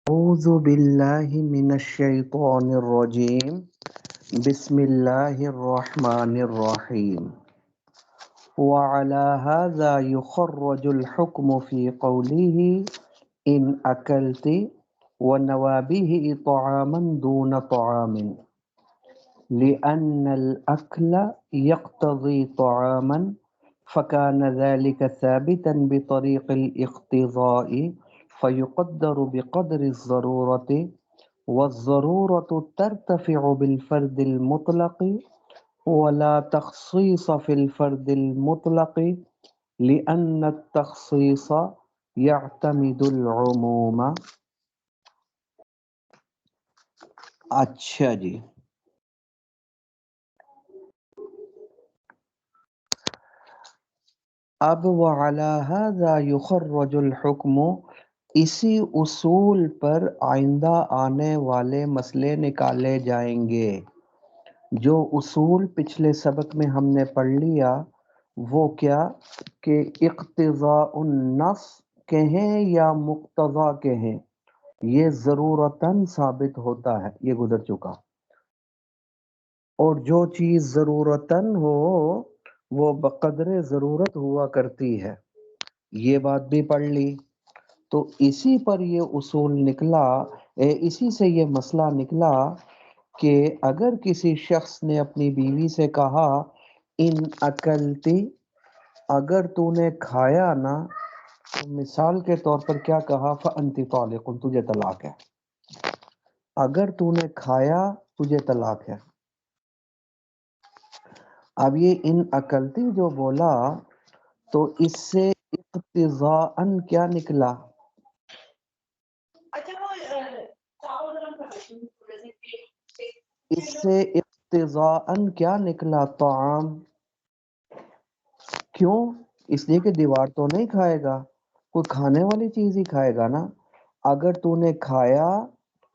أعوذ بالله من الشيطان الرجيم بسم الله الرحمن الرحيم وعلى هذا يخرج الحكم في قوله إن أكلت ونوابه طعاما دون طعام لأن الأكل يقتضي طعاما فكان ذلك ثابتا بطريق الاقتضاء فيقدر بقدر الضرورة والضرورة ترتفع بالفرد المطلق ولا تخصيص في الفرد المطلق لأن التخصيص يعتمد العموم. اچھا جی، اب وعلی ھذا یخرج الحکم، اسی اصول پر آئندہ آنے والے مسئلے نکالے جائیں گے۔ جو اصول پچھلے سبق میں ہم نے پڑھ لیا وہ کیا کہ اقتضاء النص کہیں یا مقتضا کہیں، یہ ضرورتاً ثابت ہوتا ہے، یہ گزر چکا۔ اور جو چیز ضرورتاً ہو وہ بقدر ضرورت ہوا کرتی ہے، یہ بات بھی پڑھ لی۔ تو اسی پر یہ اصول نکلا، اسی سے یہ مسئلہ نکلا کہ اگر کسی شخص نے اپنی بیوی سے کہا ان اکلتی، اگر تو نے کھایا نا، تو مثال کے طور پر کیا کہا فانتی طالق، تجھے طلاق ہے۔ اگر تو نے کھایا تجھے طلاق ہے۔ اب یہ ان اکلتی جو بولا تو اس سے اقتضاءً کیا نکلا؟ اس سے اقتضاءً کیا نکلا؟ طعام۔ کیوں؟ اس لیے کہ دیوار تو نہیں کھائے گا، کوئی کھانے والی چیز ہی کھائے گا نا۔ اگر تو نے کھایا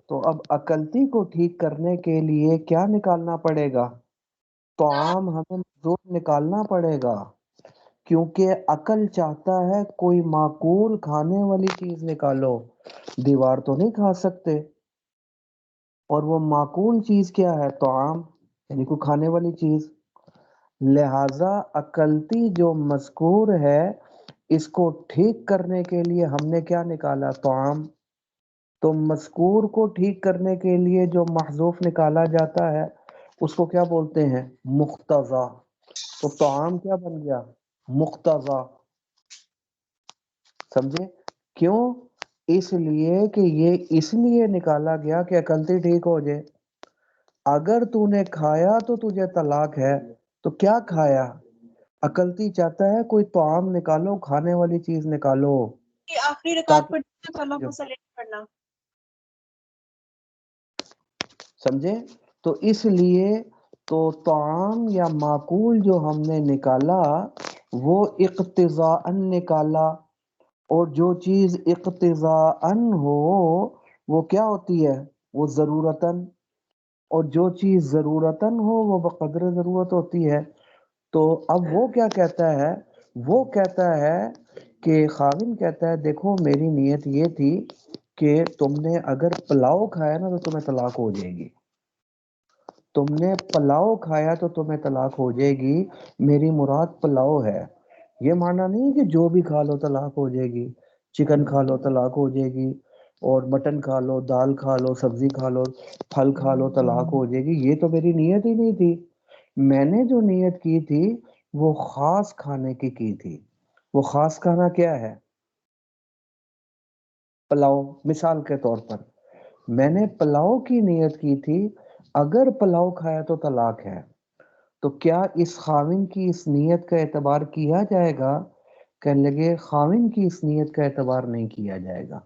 تو اب اکلتی کو ٹھیک کرنے کے لیے کیا نکالنا پڑے گا؟ طعام ہمیں ضرور نکالنا پڑے گا، کیونکہ عقل چاہتا ہے کوئی معقول کھانے والی چیز نکالو، دیوار تو نہیں کھا سکتے۔ اور وہ معقول چیز کیا ہے؟ طعام، یعنی کوئی کھانے والی چیز۔ لہذا اکلتی جو مذکور ہے اس کو ٹھیک کرنے کے لیے ہم نے کیا نکالا؟ طعام۔ تو مذکور کو ٹھیک کرنے کے لیے جو محذوف نکالا جاتا ہے اس کو کیا بولتے ہیں؟ مقتضا۔ تو طعام کیا بن گیا؟ مقتضا۔ سمجھے؟ کیوں؟ اس لیے کہ یہ اس لیے نکالا گیا کہ اکلتی ٹھیک ہو جائے۔ اگر تو نے کھایا تو تجھے طلاق ہے، تو کیا کھایا؟ اکلتی چاہتا ہے کوئی طعام نکالو، کھانے والی چیز نکالو، آخری رکعت تاکہ پڑھنا کلمہ کو سلیکٹ کرنا۔ سمجھے؟ تو اس لیے تو طعام یا معقول جو ہم نے نکالا وہ اقتضاءً نکالا، اور جو چیز اقتضاءً ہو وہ کیا ہوتی ہے؟ وہ ضرورتاً، اور جو چیز ضرورتاً ہو وہ بقدر ضرورت ہوتی ہے۔ تو اب وہ کیا کہتا ہے؟ وہ کہتا ہے کہ خاوند کہتا ہے دیکھو میری نیت یہ تھی کہ تم نے اگر پلاؤ کھایا نا تو تمہیں طلاق ہو جائے گی، تم نے پلاؤ کھایا تو تمہیں طلاق ہو جائے گی، میری مراد پلاؤ ہے۔ یہ معنی نہیں کہ جو بھی کھا لو طلاق ہو جائے گی، چکن کھا لو طلاق ہو جائے گی، اور مٹن کھا لو، دال کھا لو، سبزی کھا لو، پھل کھا لو طلاق ہو جائے گی۔ یہ تو میری نیت ہی نہیں تھی۔ میں نے جو نیت کی تھی وہ خاص کھانے کی تھی۔ وہ خاص کھانا کیا ہے؟ پلاؤ۔ مثال کے طور پر میں نے پلاؤ کی نیت کی تھی، اگر پلاؤ کھایا تو طلاق ہے، تو کیا اس خاوند کی اس نیت کا اعتبار کیا جائے گا؟ کہنے لگے خاوند کی اس نیت کا اعتبار نہیں کیا جائے گا،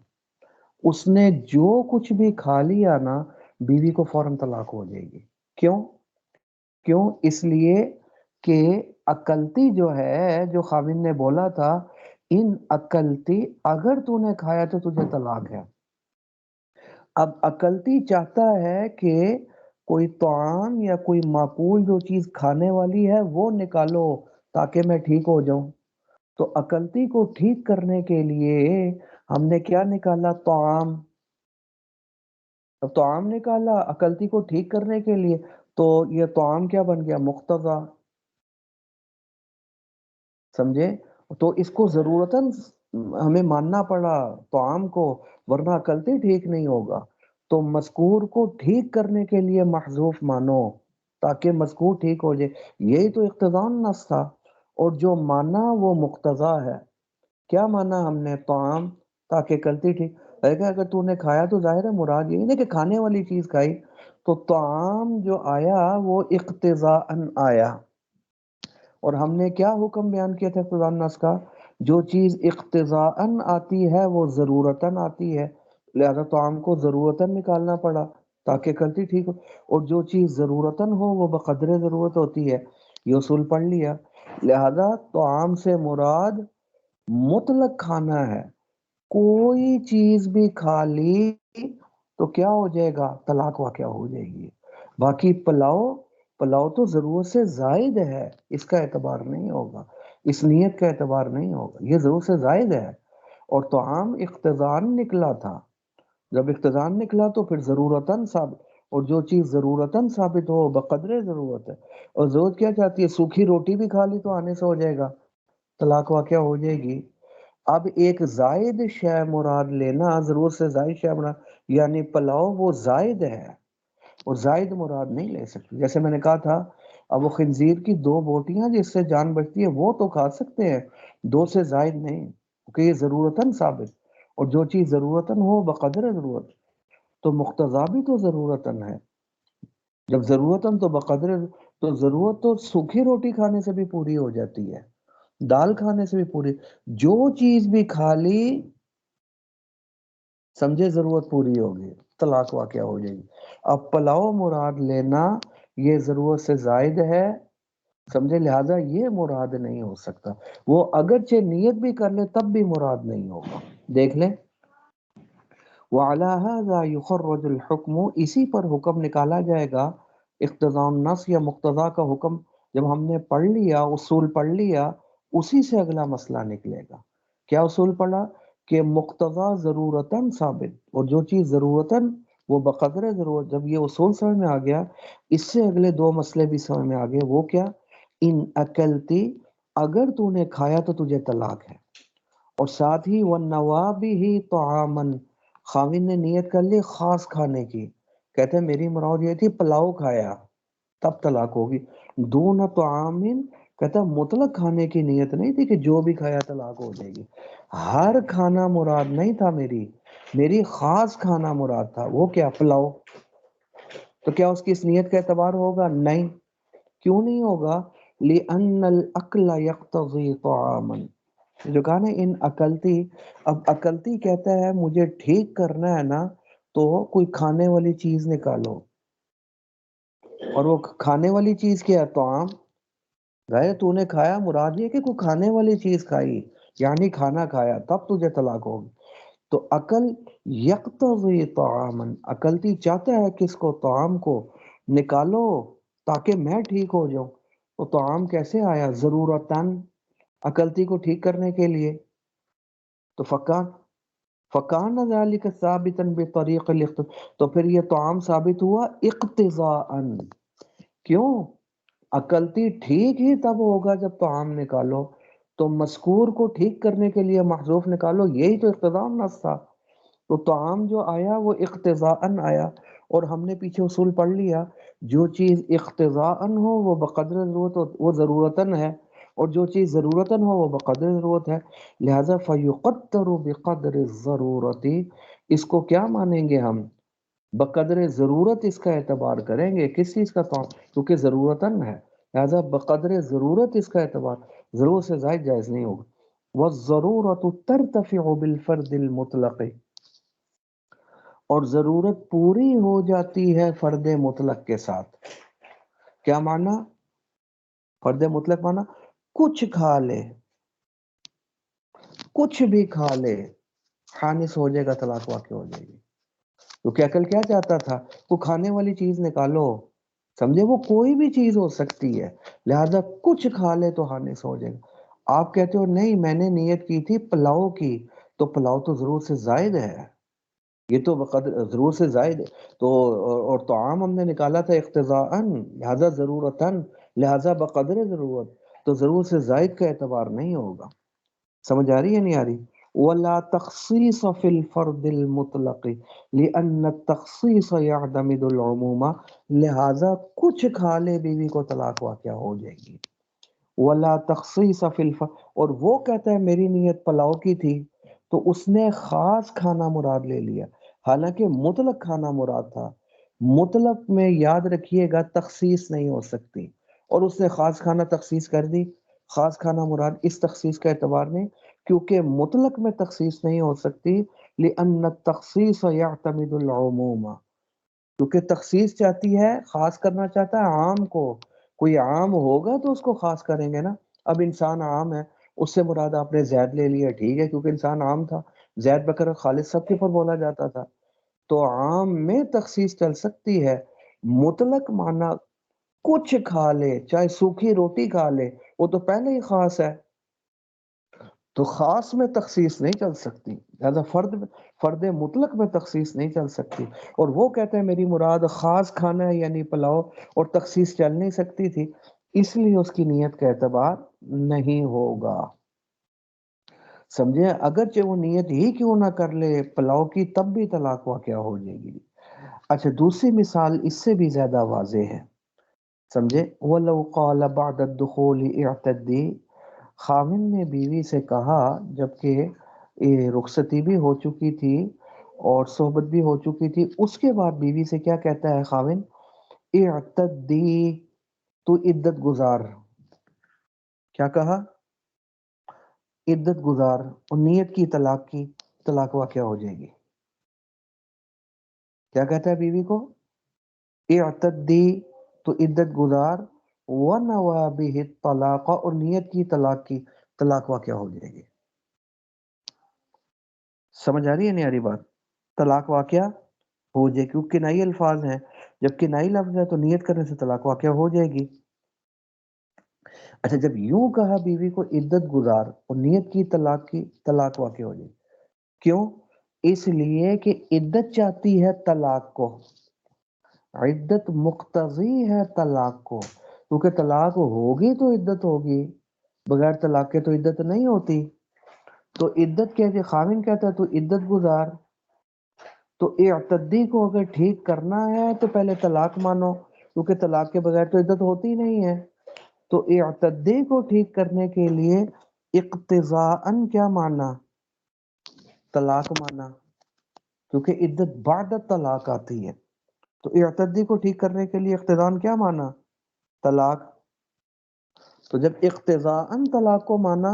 اس نے جو کچھ بھی کھا لیا نا بیوی کو فوراً طلاق ہو جائے گی۔ کیوں؟ کیوں؟ اس لیے کہ اکلتی جو ہے، جو خاوند نے بولا تھا ان اکلتی، اگر تو نے کھایا تو تجھے طلاق ہے۔ اب اکلتی چاہتا ہے کہ کوئی طعام یا کوئی معقول جو چیز کھانے والی ہے وہ نکالو تاکہ میں ٹھیک ہو جاؤں۔ تو اکلتی کو ٹھیک کرنے کے لیے ہم نے کیا نکالا؟ طعام۔ اب طعام نکالا اکلتی کو ٹھیک کرنے کے لیے، تو یہ طعام کیا بن گیا؟ مقتضا، سمجھے؟ تو اس کو ضرورتاً ہمیں ماننا پڑا طعام کو، ورنہ اکلتی ٹھیک نہیں ہوگا۔ تو مذکور کو ٹھیک کرنے کے لیے محذوف مانو تاکہ مذکور ٹھیک ہو جائے، یہی تو اقتضاء نص تھا۔ اور جو مانا وہ مقتضا ہے۔ کیا مانا ہم نے؟ طعام، تاکہ کلتی ٹھیک۔ اگر تو نے کھایا تو ظاہر ہے مراد یہی نہیں کہ کھانے والی چیز کھائی، تو طعام جو آیا وہ اقتضاءً آیا۔ اور ہم نے کیا حکم بیان کیا تھا اقتضاء النص کا؟ جو چیز اقتضاءً آتی ہے وہ ضرورتاً آتی ہے، لہذا طعام کو ضرورتاً نکالنا پڑا تاکہ کلتی ٹھیک ہو۔ اور جو چیز ضرورتاً ہو وہ بقدر ضرورت ہوتی ہے، یہ اصول پڑھ لیا۔ لہذا طعام سے مراد مطلق کھانا ہے، کوئی چیز بھی کھا لی تو کیا ہو جائے گا؟ طلاق واقع ہو جائے گی۔ باقی پلاؤ تو ضرورت سے زائد ہے، اس کا اعتبار نہیں ہوگا، اس نیت کا اعتبار نہیں ہوگا، یہ ضرورت سے زائد ہے۔ اور طعام اقتضاً نکلا تھا، جب اقتضاً نکلا تو پھر ضرورتاً ثابت، اور جو چیز ضرورتاً ثابت ہو بقدر ضرورت ہے۔ اور ضرورت کیا چاہتی ہے؟ سوکھی روٹی بھی کھا لی تو آنے سے ہو جائے گا، طلاق واقع ہو جائے گی۔ اب ایک زائد شے مراد لینا، ضرورت سے زائد شے مراد، یعنی پلاؤ وہ زائد ہے اور زائد مراد نہیں لے سکتے۔ جیسے میں نے کہا تھا اب وہ خنزیر کی 2 بوٹیاں جس سے جان بچتی ہے وہ تو کھا سکتے ہیں، 2 سے زائد نہیں، کیونکہ یہ ضرورتاً ثابت، اور جو چیز ضرورتاً ہو بقدر ضرورت، تو مقتضا بھی تو ضرورتاً ہے۔ جب ضرورتاً تو بقدر، تو ضرورت تو سوکھی روٹی کھانے سے بھی پوری ہو جاتی ہے، دال کھانے سے بھی پوری، جو چیز بھی کھا لی سمجھے ضرورت پوری ہوگی، طلاق واقع ہو جائے گی۔ اب پلاؤ مراد لینا یہ ضرورت سے زائد ہے، سمجھے، لہذا یہ مراد نہیں ہو سکتا۔ وہ اگرچہ نیت بھی کر لے تب بھی مراد نہیں ہوگا۔ دیکھ لیں، وَعَلَى هَذَا يُخَرَّجُ الْحُكْمُ، اسی پر حکم نکالا جائے گا۔ اقتضاء النص یا مقتضا کا حکم جب ہم نے پڑھ لیا، اصول پڑھ لیا، اسی سے اگلا مسئلہ نکلے گا۔ کیا اصول پڑھا؟ کہ مقتضا ضرورتاً ثابت، اور جو چیز ضرورتاً وہ بقدر ضرورت۔ جب یہ اصول سمجھ میں آ گیا، اس سے اگلے 2 مسئلے بھی سمجھ میں آ گئے۔ وہ کیا؟ ان اکلتی، اگر تو نے کھایا تو تجھے طلاق ہے، اور ساتھ ہی وَالنَّوَابِهِ طَعَامًا، خاوند نے نیت کر لی خاص کھانے کی، کہتے ہیں میری مراد یہ تھی پلاؤ کھایا تب طلاق ہوگی۔ دون طعام، کہتا ہے مطلق کھانے کی نیت نہیں تھی کہ جو بھی کھایا طلاق ہو جائے گی، ہر کھانا مراد نہیں تھا، میری خاص کھانا مراد تھا، وہ کیا؟ پلاؤ۔ تو کیا اس کی اس نیت کا اعتبار ہوگا؟ نہیں۔ کیوں نہیں ہوگا؟ لِأَنَّ الْأَكْلَ يَقْتَضِي طَعَامًا، جو کہا نا ان اکلتی، اب اکلتی کہتا ہے مجھے ٹھیک کرنا ہے نا تو کوئی کھانے والی چیز نکالو، اور وہ کھانے والی چیز کیا ہے؟ طعام۔ گئے تو نے کھایا، مراد یہ کہ کوئی کھانے والی چیز کھائی، یعنی کھانا کھایا تب تجھے طلاق ہوگی۔ تو عقل یقتضی طعامن، عقلتی چاہتا ہے کس کو؟ طعام کو نکالو تاکہ میں ٹھیک ہو جاؤں۔ تو طعام کیسے آیا؟ ضرورتاً، عقلتی کو ٹھیک کرنے کے لیے۔ تو فکان ذالک ثابتا بطریق تو پھر یہ طعام ثابت ہوا اقتضاءً۔ کیوں؟ عقلتی ٹھیک ہی تب ہوگا جب طعام نکالو، تو مذکور کو ٹھیک کرنے کے لیے محذوف نکالو، یہی تو اقتضاء النص تھا۔ تو طعام جو آیا وہ اقتضاءً آیا، اور ہم نے پیچھے اصول پڑھ لیا، جو چیز اقتضاءً ہو وہ بقدر ضرورت ہو، وہ ضرورتاً ہے، اور جو چیز ضرورتاً ہو وہ بقدر ضرورت ہے، لہذا فیقدر بقدر الضرورت، اس کو کیا مانیں گے ہم؟ بقدر ضرورت اس کا اعتبار کریں گے۔ کس چیز کا؟ طعام، کیونکہ ضرورتاً ہے، لہذا بقدر ضرورت اس کا اعتبار، ضرورت سے زائد جائز نہیں ہوگا۔ والضرورت ترتفع بالفرد المطلق، اور ضرورت پوری ہو جاتی ہے فرد مطلق کے ساتھ۔ کیا معنی؟ فرد مطلق معنی کچھ کھا لے، کچھ بھی کھا لے، خانس ہو جائے گا، طلاق واقع ہو جائے گی۔ کیونکہ عقل کیا چاہتا تھا؟ تو کھانے والی چیز نکالو، سمجھے، وہ کوئی بھی چیز ہو سکتی ہے، لہذا کچھ کھا لے تو خانس ہو جائے گا۔ آپ کہتے ہو نہیں میں نے نیت کی تھی پلاؤ کی، تو پلاؤ تو ضرور سے زائد ہے، یہ تو بقدر ضرور سے زائد ہے۔ تو اور طعام ہم نے نکالا تھا اقتضاءً، لہذا ضرورتاً، لہذا بقدر ضرورت، تو ضرور سے زائد کا اعتبار نہیں ہوگا۔ سمجھ آ رہی ہے نہیں آ رہی؟ ولا تخصیص فی الفرد المطلق لأن التخصیص يعتمد العموم، لہذا کچھ کھا لے بیوی کو طلاق واقع ہو جائے گی۔ ولا تخصیص فی الفرد، اور وہ کہتا ہے میری نیت پلاؤ کی تھی تو اس نے خاص کھانا مراد لے لیا، حالانکہ مطلق کھانا مراد تھا۔ مطلق میں یاد رکھیے گا تخصیص نہیں ہو سکتی، اور اس نے خاص کھانا تخصیص کر دی۔ خاص کھانا مراد اس تخصیص کا اعتبار نہیں، کیونکہ مطلق میں تخصیص نہیں ہو سکتی، لأن التخصیص يعتمد العموم، کیونکہ تخصیص چاہتی ہے، خاص کرنا چاہتا ہے عام کو۔ کوئی عام ہوگا تو اس کو خاص کریں گے نا۔ اب انسان عام ہے، اس سے مراد آپ نے زید لے لیا، ٹھیک ہے، کیونکہ انسان عام تھا، زید بکر خالد سب کے اوپر بولا جاتا تھا، تو عام میں تخصیص چل سکتی ہے۔ مطلق معنی کچھ کھا لے، چاہے سوکھی روٹی کھا لے، وہ تو پہلے ہی خاص ہے، تو خاص میں تخصیص نہیں چل سکتی، لہذا فرد مطلق میں تخصیص نہیں چل سکتی۔ اور وہ کہتے ہیں میری مراد خاص کھانا ہے یعنی پلاؤ، اور تخصیص چل نہیں سکتی تھی، اس لیے اس کی نیت کا اعتبار نہیں ہوگا۔ سمجھے؟ اگرچہ وہ نیت ہی کیوں نہ کر لے پلاؤ کی، تب بھی طلاق واقع ہو جائے گی۔ اچھا دوسری مثال اس سے بھی زیادہ واضح ہے، سمجھے؟ وَلَوْ قَالَ بَعْدَ الدُّخُولِ اعْتَدِّي، خاوند نے بیوی سے کہا جبکہ رخصتی بھی ہو چکی تھی اور صحبت بھی ہو چکی تھی، اس کے بعد بیوی سے کیا کہتا ہے خاوند؟ اعتدی، تو عدت گزار۔ کیا کہا؟ عدت گزار، اور نیت کی طلاق کی، طلاق واقع ہو جائے گی۔ کیا کہتا ہے بیوی کو؟ اعتدی، تو عدت گزار، وَنَوَى بِهِ الطَّلَاقَ، اور نیت کی طلاق کی، طلاق واقع ہو جائے گی۔ سمجھ آ رہی ہے نہیں آ رہی بات؟ طلاق واقع ہو جائے، کیونکہ کنائی الفاظ ہیں، جب کنائی لفظ ہے تو نیت کرنے سے طلاق واقع ہو جائے گی۔ اچھا جب یوں کہا بیوی کو عدت گزار اور نیت کی، طلاق واقع ہو جائے گی۔ کیوں؟ اس لیے کہ عدت چاہتی ہے طلاق کو، عدت مقتضی ہے طلاق کو، کیونکہ طلاق ہوگی تو عدت ہوگی، بغیر طلاق کے تو عدت نہیں ہوتی۔ تو عدت کہتے، خاوند کہتا ہے تو عدت گزار، تو اعتدی کو اگر ٹھیک کرنا ہے تو پہلے طلاق مانو، کیونکہ طلاق کے بغیر تو عدت ہوتی نہیں ہے۔ تو اعتدی کو ٹھیک کرنے کے لیے اقتضاءً کیا مانا؟ طلاق مانا، کیونکہ عدت بعد طلاق آتی ہے، تو اعتدی کو ٹھیک کرنے کے لیے اقتضاءً کیا مانا؟ طلاق۔ تو جب اقتضاءً طلاق کو مانا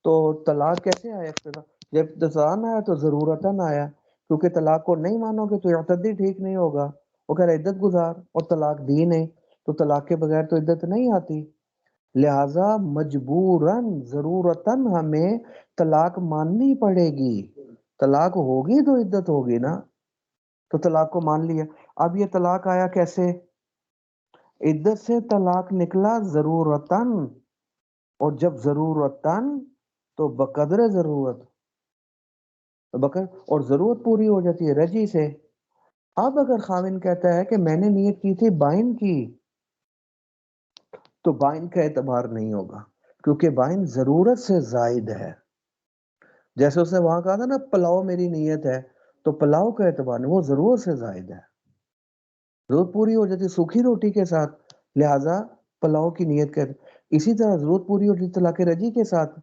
تو طلاق کیسے آیا اقتضاء؟ جب اقتضاءً آیا تو ضرورتاً آیا، کیونکہ طلاق کو نہیں مانو گے تو اعتدی ٹھیک نہیں ہوگا۔ وہ کہہ رہا عدت گزار اور طلاق دی نہیں، تو طلاق کے بغیر تو عدت نہیں آتی، لہذا مجبوراً ضرورتاً ہمیں طلاق ماننی پڑے گی۔ طلاق ہوگی تو عدت ہوگی نا، تو طلاق کو مان لیا۔ اب یہ طلاق آیا کیسے؟ عدت سے طلاق نکلا ضرورتاً، اور جب ضرورتاً تو بقدر ضرورت، اور ضرورت پوری ہو جاتی ہے رجی سے۔ اب اگر خاوند کہتا ہے کہ میں نے نیت کی تھی بائن کی، تو بائن کا اعتبار نہیں ہوگا، کیونکہ بائن ضرورت سے زائد ہے۔ جیسے اس نے وہاں کہا تھا نا پلاؤ میری نیت ہے، تو پلاؤ کا اعتبار نہیں، وہ ضرورت سے زائد ہے، ضرورت پوری ہو جاتی سوکھی روٹی کے ساتھ، لہذا پلاؤ کی نیت کر۔ اسی طرح ضرورت پوری ہوتی طلاق رجی کے ساتھ،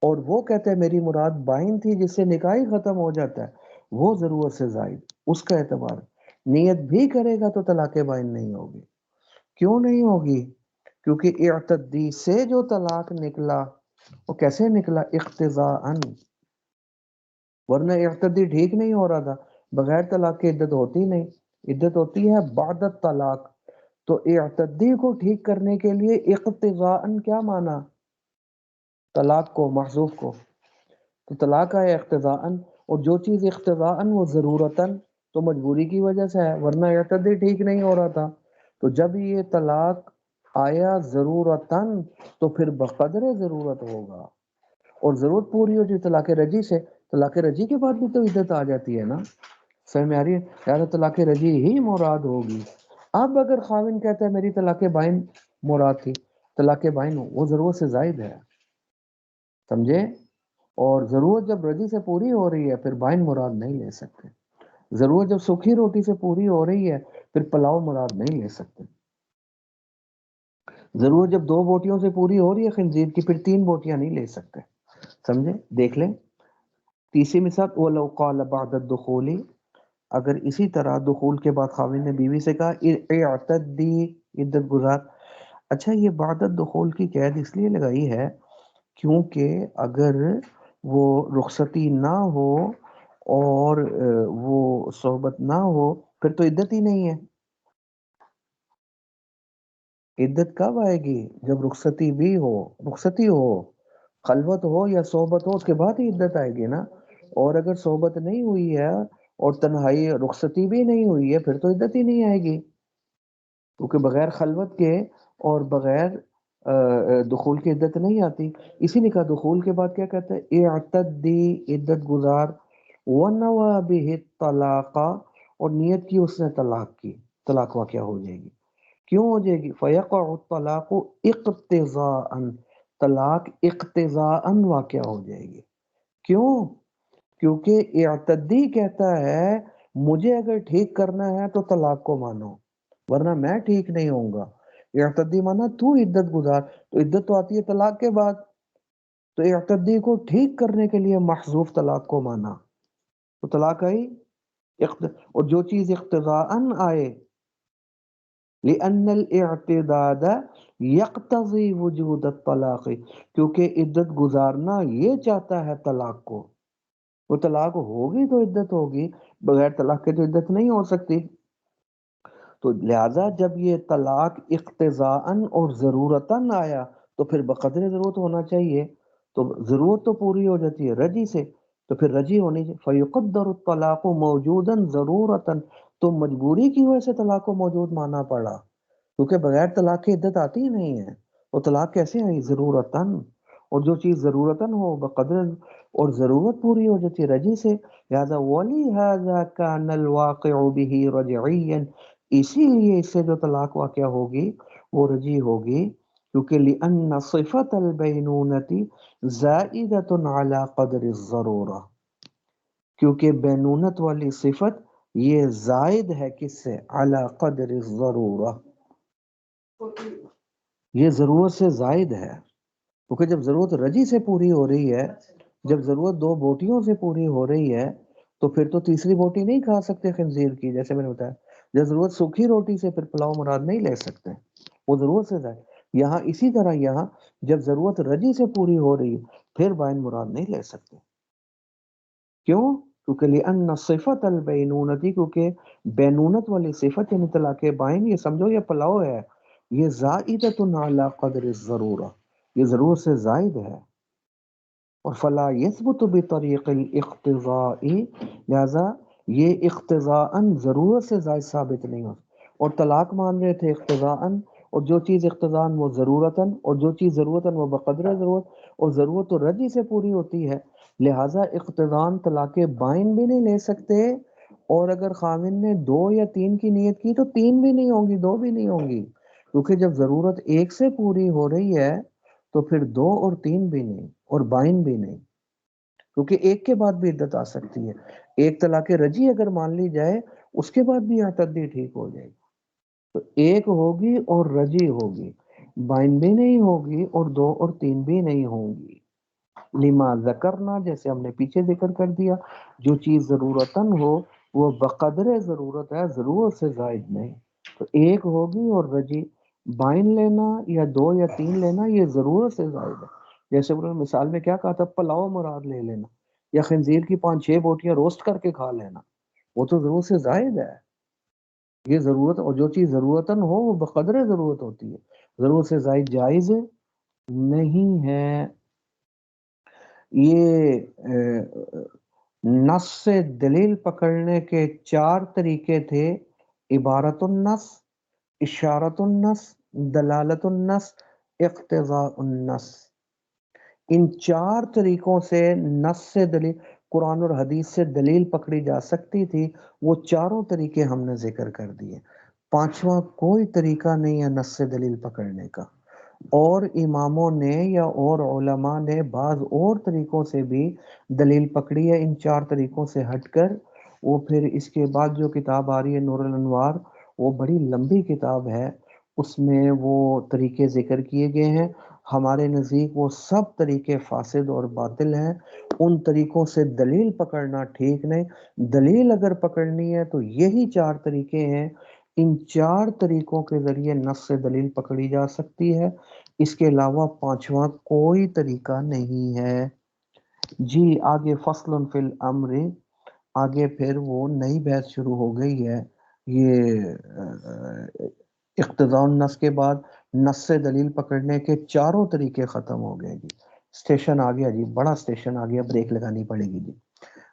اور وہ کہتا ہے میری مراد بائن تھی جس سے نکاح ہی ختم ہو جاتا ہے، وہ ضرورت سے زائد، اس کا اعتبار۔ نیت بھی کرے گا تو طلاق بائن نہیں ہوگی۔ کیوں نہیں ہوگی؟ کیونکہ اعتدی سے جو طلاق نکلا وہ کیسے نکلا؟ اقتضاءً، ورنہ اعتدی ٹھیک نہیں ہو رہا تھا، بغیر طلاق کی عدت ہوتی نہیں، عدت ہوتی ہے بعد طلاق۔ تو اعتدی کو ٹھیک کرنے کے لیے اقتضاءً کیا مانا؟ طلاق کو، محذوف کو، تو طلاق آیا اقتضاءً، اور جو چیز اقتضاءً وہ ضرورتاً، تو مجبوری کی وجہ سے ہے، ورنہ اعتدی ٹھیک نہیں ہو رہا تھا۔ تو جب یہ طلاق آیا ضرورتاً تو پھر بقدر ضرورت ہوگا، اور ضرورت پوری ہوتی طلاق رجی سے، طلاق رجی کے بعد بھی تو عدت آ جاتی ہے نا۔ سمجھ میں آ رہی ہے؟ یار طلاق رجی ہی مراد ہوگی. اب اگر خاوند کہتا ہے میری طلاق بائن مراد تھی، طلاق بائن وہ ضرورت سے زائد ہے، سمجھے؟ اور ضرورت جب رجی سے پوری ہو رہی ہے پھر بائن مراد نہیں لے سکتے. ضرورت جب سوکھی روٹی سے پوری ہو رہی ہے پھر پلاؤ مراد نہیں لے سکتے. ضرورت جب 2 بوٹیوں سے پوری ہو رہی ہے خنزیر کی پھر 3 بوٹیاں نہیں لے سکتے. سمجھے؟ دیکھ لیں تیسری مثال وَلَوْ قَالَ بَعْدَ الدُّخُولِ، اگر اسی طرح دخول کے بعد خاوند نے بیوی سے کہا اعتدی، عدت گزار. اچھا یہ بعد الدخول کی قید اس لیے لگائی ہے کیونکہ اگر وہ رخصتی نہ ہو اور وہ صحبت نہ ہو پھر تو عدت ہی نہیں ہے. عدت کب آئے گی؟ جب رخصتی بھی ہو، رخصتی ہو، خلوت ہو یا صحبت ہو، اس کے بعد ہی عدت آئے گی نا. اور اگر صحبت نہیں ہوئی ہے اور تنہائی رخصتی بھی نہیں ہوئی ہے پھر تو عدت ہی نہیں آئے گی، کیونکہ بغیر خلوت کے اور بغیر دخول کی عدت نہیں آتی. اسی لیے کہا دخول کے بعد کیا کہتا ہے اعتدی، عدت گزار. وَنَوَى بِهِ الطَّلَاقَ، اور نیت کی اس نے طلاق کی، طلاق واقع ہو جائے گی. کیوں ہو جائے گی؟ فَيَقَعُ الطَّلَاقُ اقتضاءً، طلاق اقتضاءً واقع ہو جائے گی. کیوں؟ کیونکہ اعتدی کہتا ہے مجھے اگر ٹھیک کرنا ہے تو طلاق کو مانو ورنہ میں ٹھیک نہیں ہوں گا. اعتدی مانا تو عدت گزار، تو عدت تو آتی ہے طلاق کے بعد، تو اعتدی کو ٹھیک کرنے کے لیے محذوف طلاق کو مانا تو طلاق آئی. اور جو چیز اقتضاءً آئے، لأن الاعتداد یقتضی وجود الطلاق، کیونکہ عدت گزارنا یہ چاہتا ہے طلاق کو. وہ طلاق ہوگی تو عدت ہوگی، بغیر طلاق کے تو عدت نہیں ہو سکتی. تو لہٰذا جب یہ طلاق اقتضاءً اور ضرورتاً آیا تو پھر بقدر ضرورت ہونا چاہیے. تو ضرورت تو پوری ہو جاتی ہے رجی سے، تو پھر رجی ہونی چاہیے. فَيُقَدَّرُ الطَّلَاقُ مَوْجُودًا ضَرُورَةً، تو مجبوری کی وجہ سے طلاق کو موجود ماننا پڑا، کیونکہ بغیر طلاق کی عدت آتی ہی نہیں ہے. وہ طلاق کیسے آئی؟ ضرورتاً. اور جو چیز ضرورتاً ہو بقدر، اور ضرورت پوری ہو جاتی ہے رجی سے. لہذا وَلِهَذَا كَانَ الْوَاقِعُ بِهِ رَجْعِيًّا، اسی لیے اس سے جو طلاق واقع ہوگی وہ رجی ہوگی، کیونکہ لِأَنَّ صِفَةَ الْبَيْنُونَةِ زَائِدَةٌ عَلَى قَدْرِ الضَّرُورَةِ، کیونکہ بینونت والی صفت یہ زائد ہے کس سے؟ علی قدر الضرورہ، یہ ضرورت سے زائد ہے. کیونکہ جب ضرورت رجی سے پوری ہو رہی ہے، جب ضرورت 2 بوٹیوں سے پوری ہو رہی ہے تو پھر تو تیسری بوٹی نہیں کھا سکتے خنزیر کی، جیسے میں نے بتایا. جب ضرورت سوکھی روٹی سے پھر پلاؤ مراد نہیں لے سکتے، وہ ضرورت سے زائد. یہاں اسی طرح یہاں جب ضرورت رجی سے پوری ہو رہی ہے پھر بائن مراد نہیں لے سکتے. کیوں؟ کیونکہ لأن صفت البینونتی، کیونکہ بینونت والی صفت یعنی طلاق بائن، یہ سمجھو یہ پلاؤ ہے، یہ زائدۃ علی قدر الضرورہ، یہ ضرورت سے زائد ہے. اور فلا یثبت بطریق الاقتضاء، لہذا یہ اقتضاءً ضرورت سے زائد ثابت نہیں ہو. اور طلاق مان رہے تھے اقتضاءً، اور جو چیز اقتضاءً وہ ضرورتاً، اور جو چیز ضرورتاً وہ بقدر ضرورت، اور ضرورت تو رجی سے پوری ہوتی ہے. لہٰذا اقتضاءً طلاق بائن بھی نہیں لے سکتے، اور اگر خاوند نے 2 یا 3 کی نیت کی تو 3 بھی نہیں ہوں گی، 2 بھی نہیں ہوں گی، کیونکہ جب ضرورت ایک سے پوری ہو رہی ہے تو پھر 2 اور 3 بھی نہیں، اور بائن بھی نہیں، کیونکہ ایک کے بعد بھی عدت آ سکتی ہے. ایک طلاق رجی اگر مان لی جائے اس کے بعد بھی اعتدی ٹھیک ہو جائے گی. تو ایک ہوگی اور رجی ہوگی، بائن بھی نہیں ہوگی، اور 2 اور 3 بھی نہیں ہوں گی. لما ذکرنا، جیسے ہم نے پیچھے ذکر کر دیا، جو چیز ضرورتاً ہو وہ بقدر ضرورت ہے، ضرورت سے زائد نہیں. تو ایک ہوگی اور رجی. بائن لینا یا 2 یا 3 لینا یہ ضرورت سے زائد ہے. جیسے انہوں نے مثال میں کیا کہا تھا، پلاؤ مراد لے لینا، یا خنزیر کی 5-6 بوٹیاں روسٹ کر کے کھا لینا، وہ تو ضرورت سے زائد ہے. یہ ضرورت، اور جو چیز ضرورتاً ہو وہ بقدر ضرورت ہوتی ہے، ضرورت سے زائد جائز نہیں ہے. یہ نص سے دلیل پکڑنے کے 4 طریقے تھے: عبارت النص، اشارت النص، دلالت النص، اقتضاء النص. ان 4 طریقوں سے نص سے دلیل، قرآن اور حدیث سے دلیل پکڑی جا سکتی تھی، وہ چاروں طریقے ہم نے ذکر کر دیے. پانچواں کوئی طریقہ نہیں ہے نص سے دلیل پکڑنے کا. اور اماموں نے یا اور علماء نے بعض اور طریقوں سے بھی دلیل پکڑی ہے ان چار طریقوں سے ہٹ کر. وہ پھر اس کے بعد جو کتاب آ رہی ہے نور الانوار، وہ بڑی لمبی کتاب ہے، اس میں وہ طریقے ذکر کیے گئے ہیں. ہمارے نزدیک وہ سب طریقے فاسد اور باطل ہیں، ان طریقوں سے دلیل پکڑنا ٹھیک نہیں. دلیل اگر پکڑنی ہے تو یہی چار طریقے ہیں، ان چار طریقوں کے ذریعے نص سے دلیل پکڑی جا سکتی ہے، اس کے علاوہ پانچواں کوئی طریقہ نہیں ہے. جی آگے فصل فی الامر، آگے پھر وہ نئی بحث شروع ہو گئی ہے. یہ اقتضاء النص کے بعد نص سے دلیل پکڑنے کے چاروں طریقے ختم ہو گئے. جی اسٹیشن آ گیا، جی بڑا اسٹیشن آ گیا، بریک لگانی پڑے گی. جی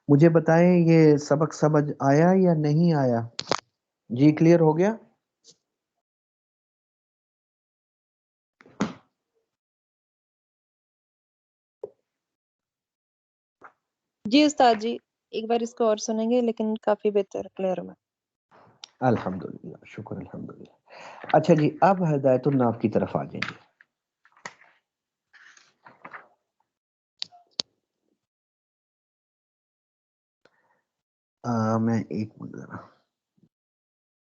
مجھے بتائیں یہ سبق سمجھ آیا یا نہیں آیا؟ جی کلیئر ہو گیا؟ جی استاد جی، ایک بار اس کو اور سنیں گے لیکن کافی بہتر کلیئر ہوا. الحمدللہ، شکر الحمدللہ. اچھا جی اب ہدایت الناف کی طرف آ جائیں گے. میں ایک منٹ ذرا